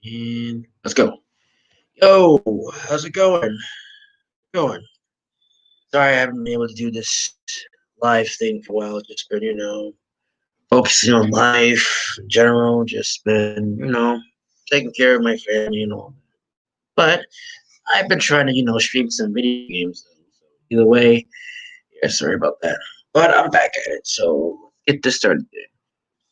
And let's go. Yo, how's it going? Going. Sorry I haven't been able to do this live thing for a while. Just been, focusing on life in general. Just been, taking care of my family and all. But I've been trying to, stream some video games. So either way, yeah, sorry about that. But I'm back at it. So get this started.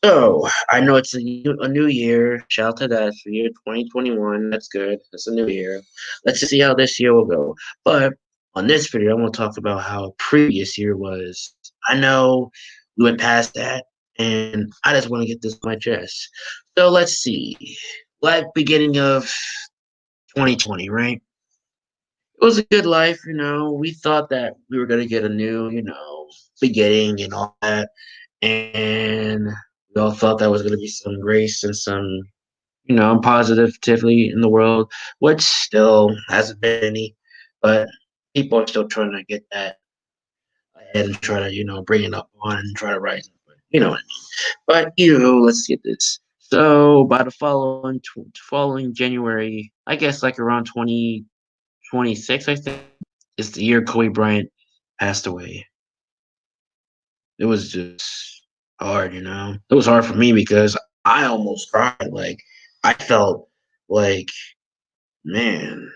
So I know it's a new year. Shout out to that for year 2021. That's good. That's a new year. Let's just see how this year will go. But on this video, I'm going to talk about how previous year was. I know we went past that, and I just want to get this on my chest. So let's see. Like beginning of 2020, right? It was a good life. We thought that we were going to get a new, beginning and all that. And we all thought that was going to be some grace and some, positivity in the world, which still hasn't been any. But people are still trying to get that ahead and try to, bring it up on and try to rise up. But you know what I mean. But let's get this. So by the following January, I guess like around 2026, I think, is the year Kobe Bryant passed away. It was just hard. It was hard for me because I almost cried. Like I felt like, man,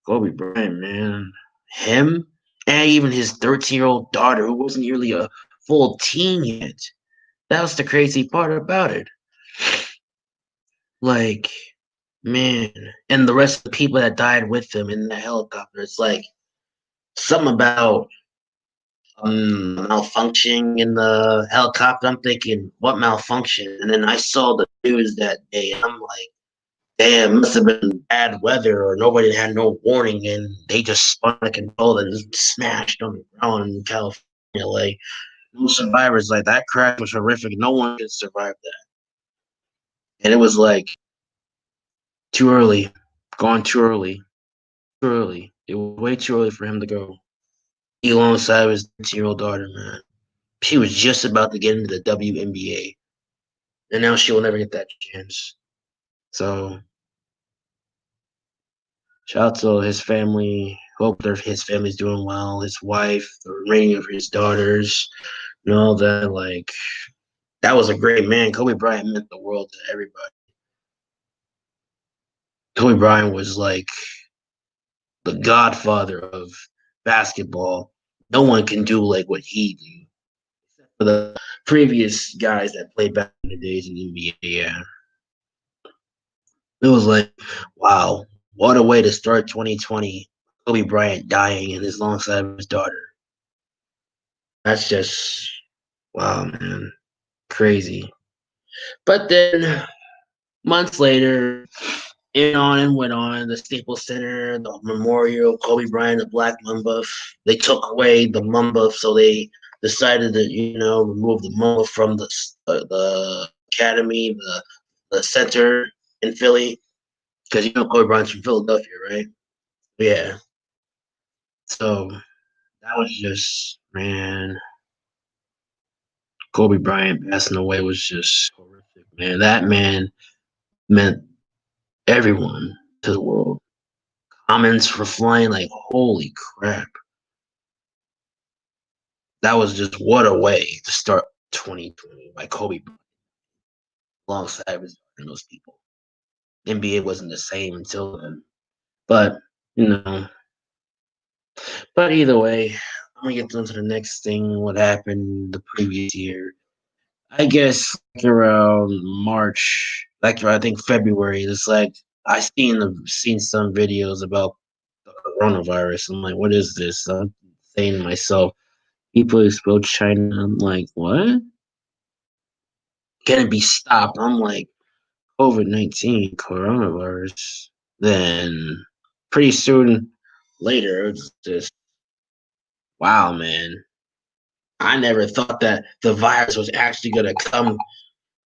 Kobe Bryant, man, him and even his 13-year-old daughter, who wasn't nearly a full teen yet. That was the crazy part about it. Like, man, and the rest of the people that died with him in the helicopter. It's like something about malfunctioning in the helicopter. I'm thinking, what malfunction? And then I saw the news that day. And I'm like, damn, must have been bad weather or nobody had no warning, and they just spun the control and smashed on the ground in California. Like, no survivors. Like that crash was horrific. No one could survive that. And it was like too early, gone too early, too early. It was way too early for him to go. He alongside his 13-year-old daughter, man. She was just about to get into the WNBA, and now she will never get that chance. So, shout out to his family. Hope his family's doing well. His wife, the remaining of his daughters, and all that. Like, that was a great man. Kobe Bryant meant the world to everybody. Kobe Bryant was like the godfather of basketball. No one can do like what he did. For the previous guys that played back in the days in the NBA, yeah. It was like, wow, what a way to start 2020. Kobe Bryant dying and his alongside his daughter. That's just wow, man, crazy. But then months later, it on and went on. The Staples Center, the memorial, Kobe Bryant, the Black Mamba. They took away the Mamba, so they decided to, remove the Mamba from the academy, the center in Philly, because Kobe Bryant's from Philadelphia, right? Yeah. So that was just, man, Kobe Bryant passing away was just horrific, man. That man meant everyone to the world. Comments were flying like, holy crap. That was just what a way to start 2020 by Kobe Bryant alongside those people. NBA wasn't the same until then. But, you know, but either way, I'm gonna get into the next thing, what happened the previous year. I guess like around March, like I think February. It's like I seen some videos about the coronavirus. I'm like, what is this? I'm saying to myself, people explode China. I'm like, what? Can it be stopped? I'm like, COVID-19, coronavirus. Then pretty soon later, it's just wow, man. I never thought that the virus was actually gonna come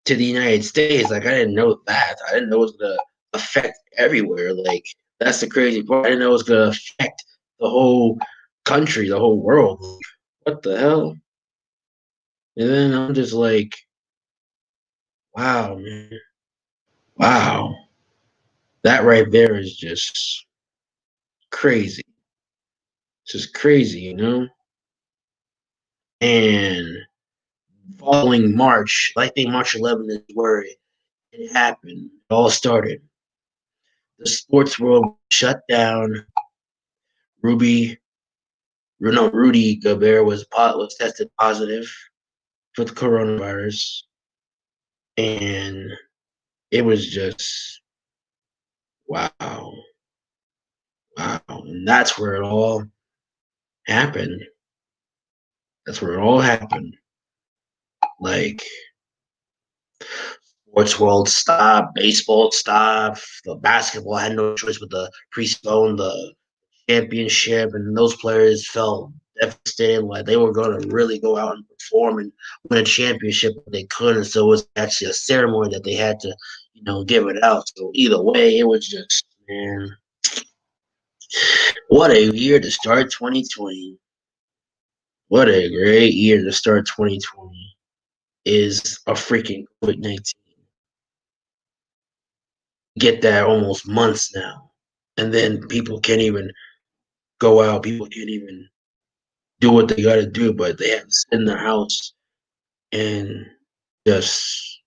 to the United States. Like I didn't know that. I didn't know it was gonna affect everywhere. Like that's the crazy part. I didn't know it was gonna affect the whole country, the whole world. Like, what the hell? And then I'm just like, wow, man. Wow. That right there is just crazy. It's just crazy, you know? And following March, I think March 11th is where it happened. It all started. The sports world shut down. Ruby, no, Rudy Gobert was tested positive for the coronavirus, and it was just wow, wow, and that's where it all happened. That's where it all happened. Like sports world stopped, baseball stopped, the basketball had no choice but to postpone the championship, and those players felt devastated, like they were going to really go out and perform and win a championship, but they couldn't. So it was actually a ceremony that they had to, give it out. So either way, it was just, man, what a year to start 2020. What a great year to start 2020 is a freaking COVID-19. Get that almost months now. And then people can't even go out. People can't even do what they got to do, but they have to sit in their house and just,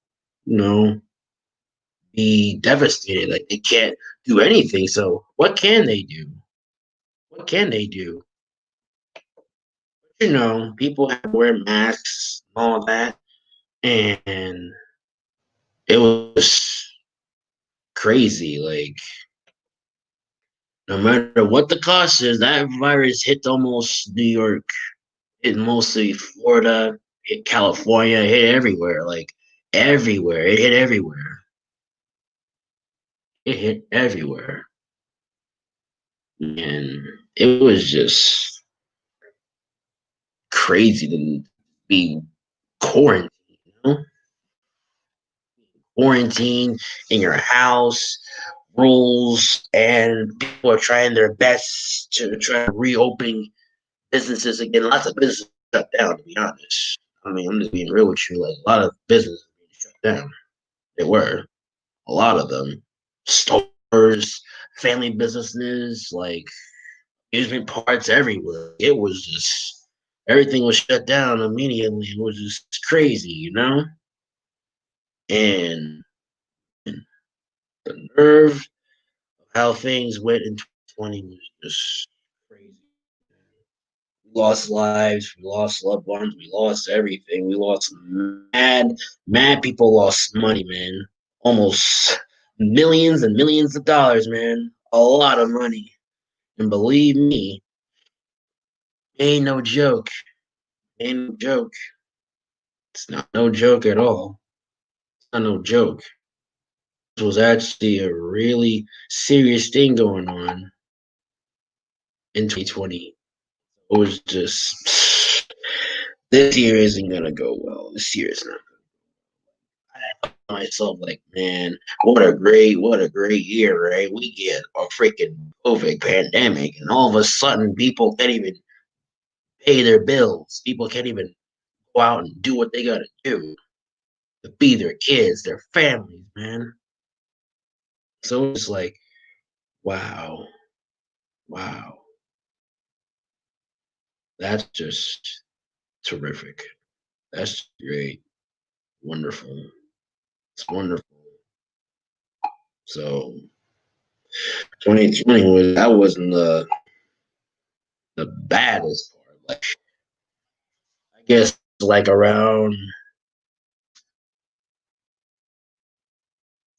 you know, be devastated. Like they can't do anything. So what can they do? What can they do? People have to wear masks and all that. And it was crazy. Like, no matter what the cost is, that virus hit almost New York, hit mostly Florida, hit California, hit everywhere. Like, everywhere. It hit everywhere. It hit everywhere. And it was just crazy to be quarantined, you know? Quarantine in your house, rules, and people are trying their best to try to reopen businesses again. Lots of businesses shut down, to be honest. I mean, I'm just being real with you. Like a lot of businesses shut down. They were a lot of them. Stores, family businesses, like amusement parks everywhere. It was just everything was shut down immediately. It was just crazy, And the nerve of how things went in 2020 was just crazy. We lost lives, we lost loved ones, we lost everything. We lost mad people lost money, man. Almost millions and millions of dollars, man. A lot of money. And believe me, ain't no joke. Ain't no joke. It's not no joke at all. It's not no joke. This was actually a really serious thing going on in 2020. It was just this year isn't gonna go well. This year is not. I thought to myself like, man, what a great year, right? We get a freaking COVID pandemic, and all of a sudden, people can't even pay their bills. People can't even go out and do what they gotta do to feed their kids, their families, man. So it's like, wow, wow, that's just terrific. That's great, wonderful. It's wonderful. So 2020 wasn't the baddest part. Like I guess like around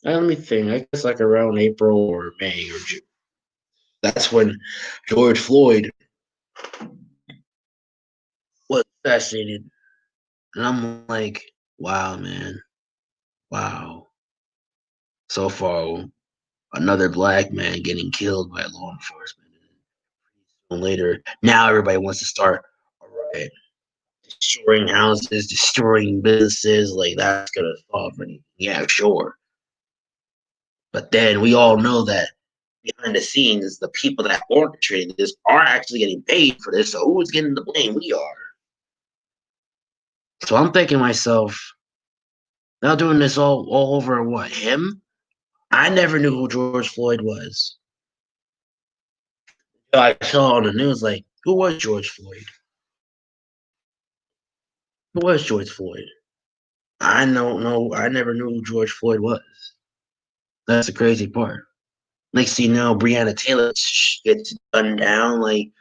let me think. I guess like around April or May or June. That's when George Floyd was assassinated. And I'm like, wow, man. Wow. So far, another black man getting killed by law enforcement. And later, now everybody wants to start a riot, destroying houses, destroying businesses. Like that's gonna solve anything. Yeah, sure. But then we all know that behind the scenes, the people that orchestrated this are actually getting paid for this. So who's getting the blame? We are. So I'm thinking to myself, now doing this all over what him? I never knew who George Floyd was. I saw on the news, like, who was George Floyd? Who was George Floyd? I don't know. I never knew who George Floyd was. That's the crazy part. Next thing you know, Breonna Taylor gets gunned down. Like,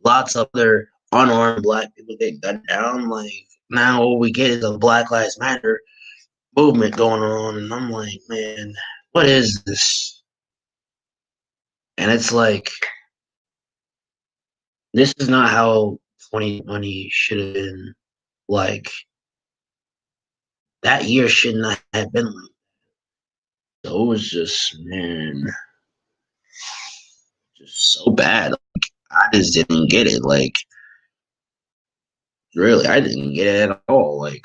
lots of other unarmed black people get gunned down. Like, now all we get is a Black Lives Matter movement going on. And I'm like, man, what is this? And it's like, this is not how 2020 should have been. Like, that year should not have been like. So it was just, man, just so bad. Like, I just didn't get it. Like, really, I didn't get it at all. Like,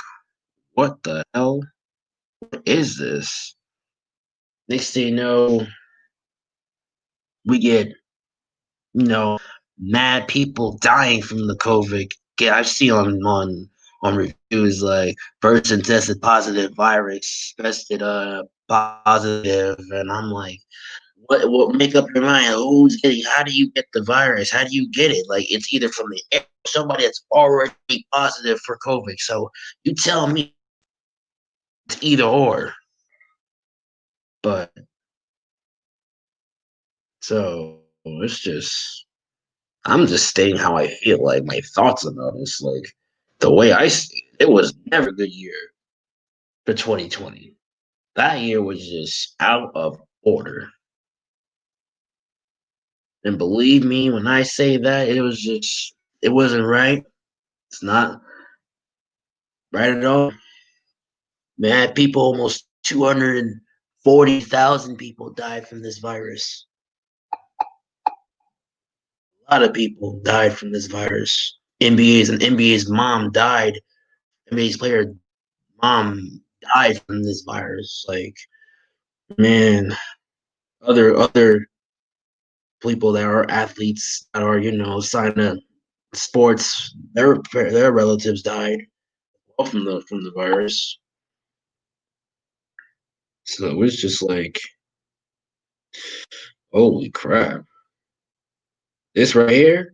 what the hell? What is this? Next thing you know, we get, mad people dying from the COVID. Yeah, I've seen on reviews like person tested positive virus, tested positive, and I'm like, what make up your mind? Who's getting? How do you get the virus? How do you get it? Like, it's either from the air, somebody that's already positive for COVID. So you tell me it's either or. But so it's just, I'm just stating how I feel, like my thoughts about this. Like, the way I see it, it was never a good year for 2020. That year was just out of order. And believe me, when I say that, it wasn't right. It's not right at all. Man, people, almost 240,000 people died from this virus. A lot of people died from this virus. NBA's mom died. NBA's player mom died from this virus. Like, man, other people that are athletes that are, signed up sports, their relatives died all from the virus. So it was just like, holy crap. This right here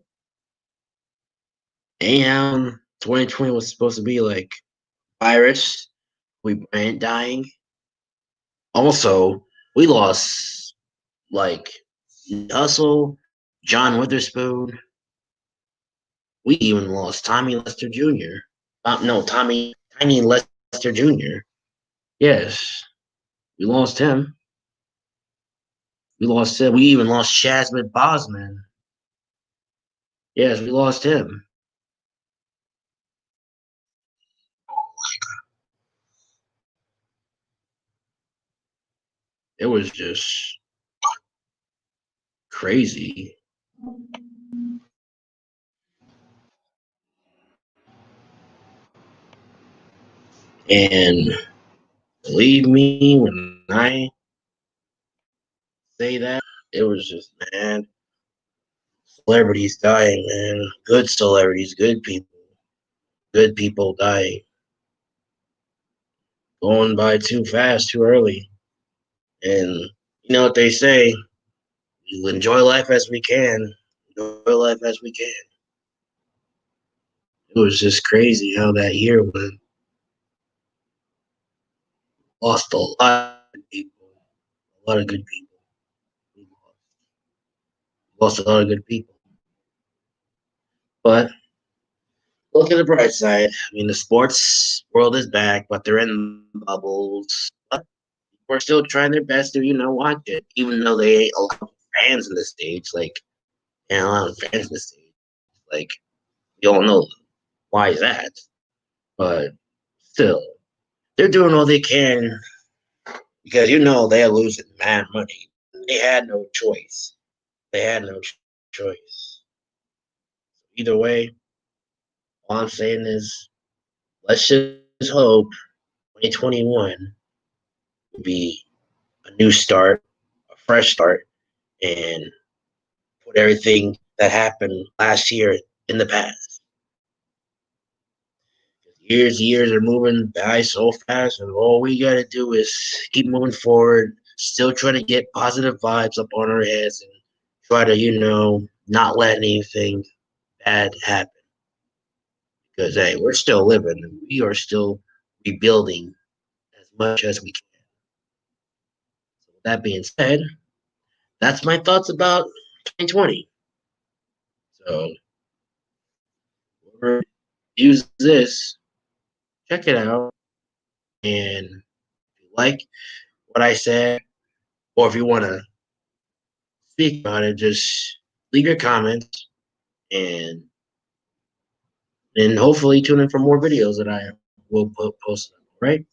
ain't how 2020 was supposed to be. Like, virus, we Bryant dying. Also, we lost, like, Hustle, John Witherspoon. We even lost Tommy Lester Jr. No, Tiny Lester Jr. Yes, we lost him. We lost him. We even lost Shazbet Bosman. Yes, we lost him. It was just crazy. And believe me, when I say that, it was just, man, celebrities dying, man. Good celebrities, good people dying. Going by too fast, too early. And you know what they say, we enjoy life as we can. Enjoy life as we can. It was just crazy how that year went. Lost a lot of people, a lot of good people. We lost a lot of good people. But look at the bright side. I mean, the sports world is back, but they're in bubbles. But we're still trying their best to, watch it, even though they ain't a lot of fans in the States. Like, and a lot of fans in the States. Like, you don't know why is that. But still, they're doing all they can because they're losing mad money. They had no choice. They had no choice. Either way, all I'm saying is, let's just hope 2021 will be a new start, a fresh start, and put everything that happened last year in the past. Years are moving by so fast, and all we gotta do is keep moving forward, still trying to get positive vibes up on our heads and try to, not let anything bad happen. Because, hey, we're still living and we are still rebuilding as much as we can. So, with that being said, that's my thoughts about 2020. So, whoever views this, check it out. And if you like what I said, or if you want to speak about it, just leave your comments and hopefully tune in for more videos that I will post. Right?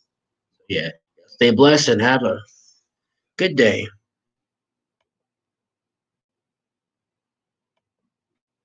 Yeah. Stay blessed and have a good day.